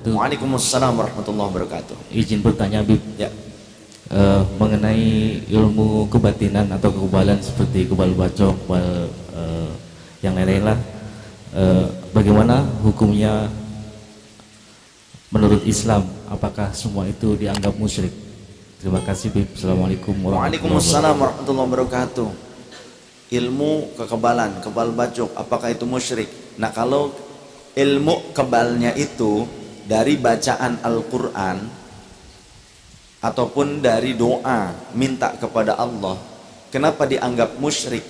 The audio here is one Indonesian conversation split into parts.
wabarakatuh. Waalaikumsalam warahmatullahi wabarakatuh. Izin bertanya, Habib. Ya. Mengenai ilmu kebatinan atau kekebalan seperti kebal bacok, kebal yang lain-lain lah. Bagaimana hukumnya menurut Islam? Apakah semua itu dianggap musyrik? Terima kasih, Habib. Assalamualaikum warahmatullahi wabarakatuh. Waalaikumsalam warahmatullahi wabarakatuh. Ilmu kekebalan, kebal bacok, apakah itu musyrik? Nah, kalau ilmu kebalnya itu dari bacaan Al-Quran ataupun dari doa minta kepada Allah, kenapa dianggap musyrik?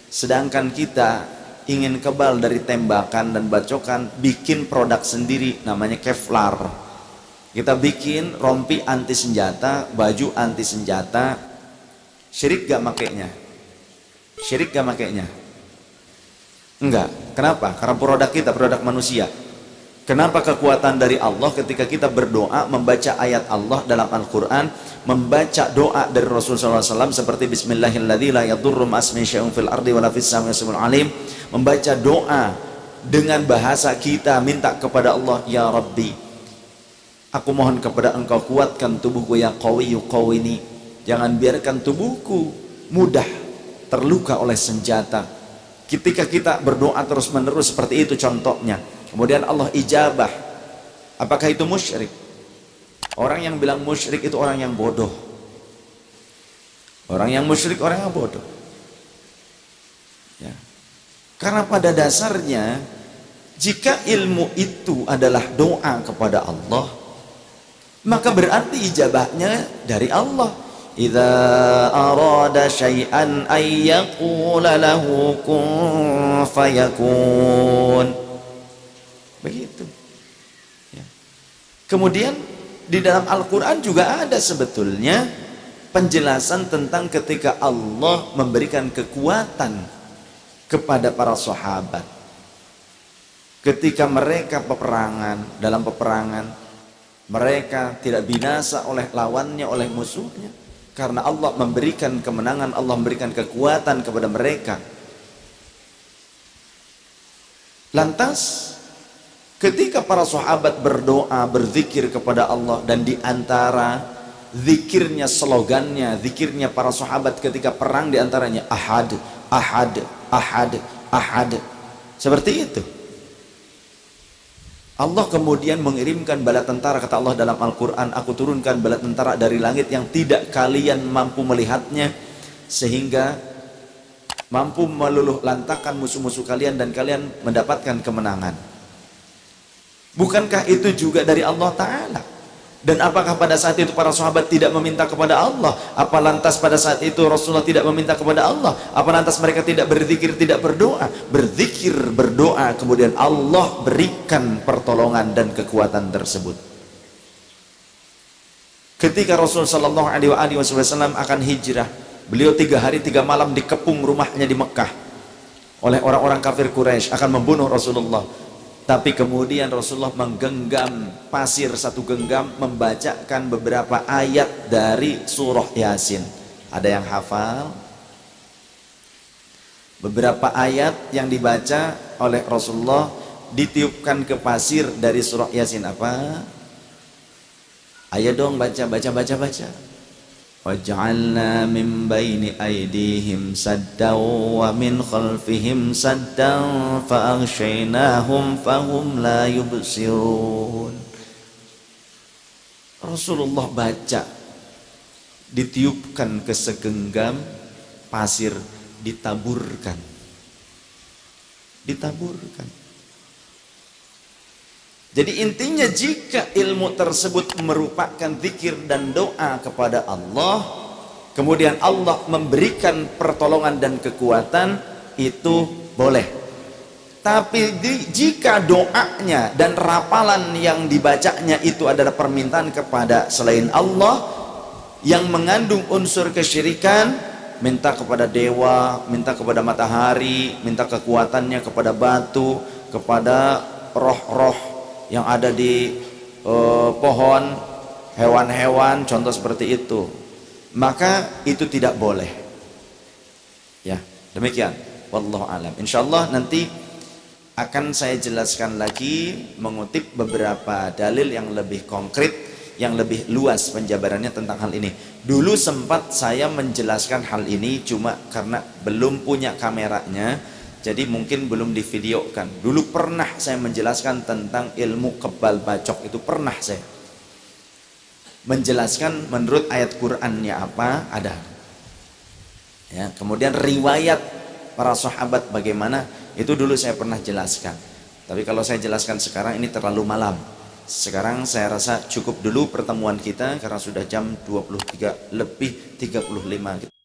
Sedangkan kita ingin kebal dari tembakan dan bacokan, bikin produk sendiri namanya Kevlar. Kita bikin rompi anti senjata, baju anti senjata. Syirik gak makainya? Syirik gak makainya? Enggak. Kenapa? Karena produk kita, produk manusia. Kenapa kekuatan dari Allah ketika kita berdoa, membaca ayat Allah dalam Al-Quran, membaca doa dari Rasulullah SAW seperti Bismillahirrahmanirrahim, la yadurru ma'asmi syai'un fil ardi wa la fis samai yasmi'ul alim, membaca doa dengan bahasa kita, minta kepada Allah, ya Rabbi, aku mohon kepada engkau kuatkan tubuhku, ya qawiyyu qawini, jangan biarkan tubuhku mudah terluka oleh senjata. Ketika kita berdoa terus menerus seperti itu contohnya, kemudian Allah ijabah, apakah itu musyrik? Orang yang bilang musyrik itu orang yang bodoh. Orang yang musyrik orang yang bodoh, ya. Karena pada dasarnya jika ilmu itu adalah doa kepada Allah, maka berarti ijabahnya dari Allah. Idza arada syai'an ay yaqula lahu kun fayakun. Begitu. Ya. Kemudian di dalam Al-Quran juga ada sebetulnya penjelasan tentang ketika Allah memberikan kekuatan kepada para sahabat. Ketika mereka peperangan, dalam peperangan mereka tidak binasa oleh lawannya, oleh musuhnya, karena Allah memberikan kemenangan, Allah memberikan kekuatan kepada mereka. Lantas ketika para sahabat berdoa, berzikir kepada Allah, dan di antara zikirnya, slogannya, zikirnya para sahabat ketika perang diantaranya ahad, ahad, ahad, ahad, seperti itu. Allah kemudian mengirimkan bala tentara, kata Allah dalam Al-Quran, aku turunkan bala tentara dari langit yang tidak kalian mampu melihatnya, sehingga mampu meluluh lantakan musuh-musuh kalian dan kalian mendapatkan kemenangan. Bukankah itu juga dari Allah Ta'ala? Dan apakah pada saat itu para sahabat tidak meminta kepada Allah? Apa lantas pada saat itu Rasulullah tidak meminta kepada Allah? Apa lantas mereka tidak berzikir, tidak berdoa? Berzikir, berdoa, kemudian Allah berikan pertolongan dan kekuatan tersebut. Ketika Rasulullah SAW akan hijrah, beliau 3 hari 3 malam dikepung rumahnya di Mekah oleh orang-orang kafir Quraisy, akan membunuh Rasulullah. Tapi kemudian Rasulullah menggenggam pasir, 1 genggam, membacakan beberapa ayat dari surah Yasin. Ada yang hafal? Beberapa ayat yang dibaca oleh Rasulullah ditiupkan ke pasir dari surah Yasin. Apa? Ayo dong baca. Waj'alna min baini aydihim saddan wa min khalfihim saddan fa aghshaynahum fahum la yubsirun. Rasulullah baca, ditiupkan ke segenggam pasir, ditaburkan. Jadi intinya jika ilmu tersebut merupakan zikir dan doa kepada Allah, kemudian Allah memberikan pertolongan dan kekuatan, itu boleh. Tapi jika doanya dan rapalan yang dibacanya itu adalah permintaan kepada selain Allah yang mengandung unsur kesyirikan, minta kepada dewa, minta kepada matahari, minta kekuatannya kepada batu, kepada roh-roh yang ada di pohon, hewan-hewan, contoh seperti itu, maka itu tidak boleh. Ya, demikian. Wallahu alam. Insyaallah nanti akan saya jelaskan lagi mengutip beberapa dalil yang lebih konkret, yang lebih luas penjabarannya tentang hal ini. Dulu sempat saya menjelaskan hal ini, cuma karena belum punya kameranya, jadi mungkin belum divideokan. Dulu pernah saya menjelaskan tentang ilmu kebal bacok, itu pernah saya menjelaskan menurut ayat Qur'annya apa, ada. Ya, kemudian riwayat para sahabat bagaimana, itu dulu saya pernah jelaskan. Tapi kalau saya jelaskan sekarang ini terlalu malam. Sekarang saya rasa cukup dulu pertemuan kita karena sudah jam 23 lebih 35.